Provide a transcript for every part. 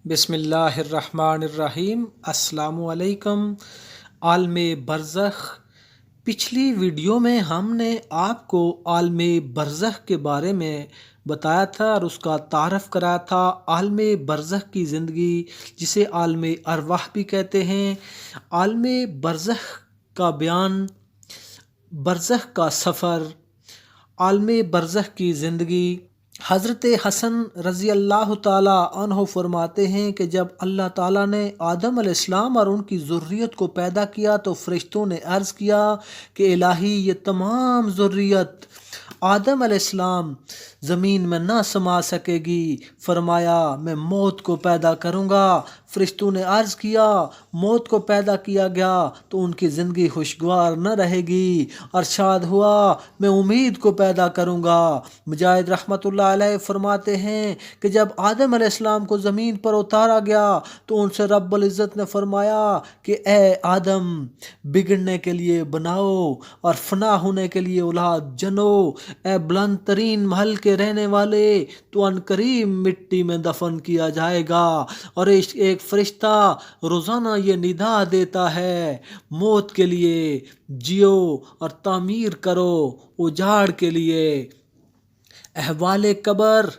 बिस्मिल्लाहिर्रहमानिर्रहीम। अस्सलामु अलैकुम। आलम बरज़ख। पिछली वीडियो में हमने आपको आलम बरज़ख के बारे में बताया था और उसका तारफ़ कराया था। आलम बरज़ख की ज़िंदगी, जिसे आलम अरवाह भी कहते हैं। आलम बरज़ख का बयान, बरज़ख का सफ़र, आलम बरज़ख की ज़िंदगी। हज़रत हसन रज़ी अल्लाह ताला अन्हो फरमाते हैं कि जब अल्लाह ताला ने आदम अलैहिस्सलाम और उनकी ज़ुर्रियत को पैदा किया तो फ़रिश्तों ने अर्ज़ किया कि इलाही, ये तमाम ज़ुर्रियत आदम अलैहिस्सलाम ज़मीन में ना समा सकेगी। फरमाया, मैं मौत को पैदा करूँगा। फ़रिश्तों ने अर्ज़ किया, मौत को पैदा किया गया तो उनकी ज़िंदगी खुशगवार न रहेगी। अरशाद हुआ, मैं उम्मीद को पैदा करूँगा। मुजाहिद रहमतुल्लाह अलैह फरमाते हैं कि जब आदम अलैहिस्सलाम को ज़मीन पर उतारा गया तो उनसे रब्बुल इज़्ज़त ने फरमाया कि ए आदम, बिगड़ने के लिए बनाओ और फना होने के लिए औलाद जनो। ए बुलंद तरीन महल के रहने वाले, तो अनकरीब मिट्टी में दफन किया जाएगा। और एक फरिश्ता रोज़ाना ये निदा देता है, मौत के लिए जियो और तामीर करो उजाड़ के लिए। अहवाले कब्र।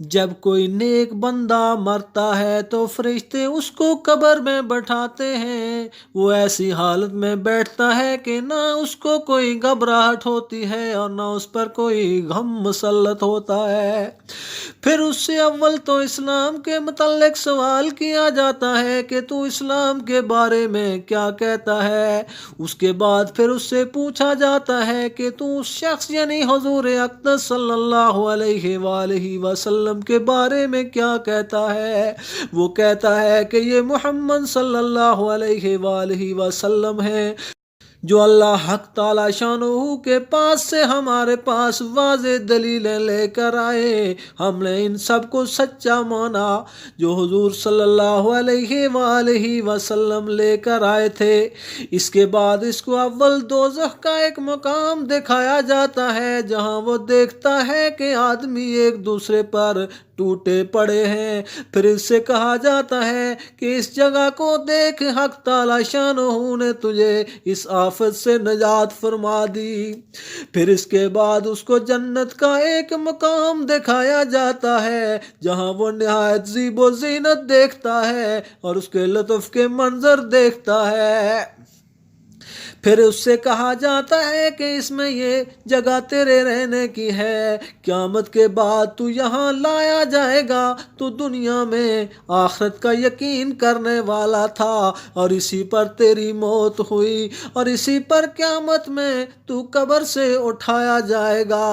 जब कोई नेक बंदा मरता है तो फरिश्ते उसको कब्र में बैठाते हैं। वो ऐसी हालत में बैठता है कि ना उसको कोई घबराहट होती है और ना उस पर कोई गम मुसल्लत होता है। फिर उससे अव्वल तो इस्लाम के मुतल्लिक सवाल किया जाता है कि तू इस्लाम के बारे में क्या कहता है। उसके बाद फिर उससे पूछा जाता है कि तू उस शख्स यानी हुजूर अक़दस सल्लल्लाहु अलैहि वसल्लम के बारे में क्या कहता है। वो कहता है कि ये मोहम्मद सल्लल्लाहु अलैहि वसल्लम है, जो अल्लाह हक ताला शानहू के पास से हमारे पास वाज़े दलीलें लेकर आए। हमने इन सब को सच्चा माना जो हुजूर सल्लल्लाहु अलैहि वसल्लम लेकर आए थे। इसके बाद इसको अव्वल दोज़ख का एक मकाम दिखाया जाता है, जहां वो देखता है कि आदमी एक दूसरे पर टूटे पड़े हैं। फिर इससे कहा जाता है कि इस जगह को देख, हक ताला शानहू ने तुझे इस आफत से निजात फरमा दी। फिर इसके बाद उसको जन्नत का एक मकाम दिखाया जाता है, जहां वो निहायत ज़ीबो ज़ीनत देखता है और उसके लुत्फ़ के मंजर देखता है। फिर उससे कहा जाता है कि इसमें ये जगह तेरे रहने की है। क़यामत के बाद तू यहाँ लाया जाएगा। तू दुनिया में आखिरत का यकीन करने वाला था और इसी पर तेरी मौत हुई और इसी पर क़यामत में तू कब्र से उठाया जाएगा।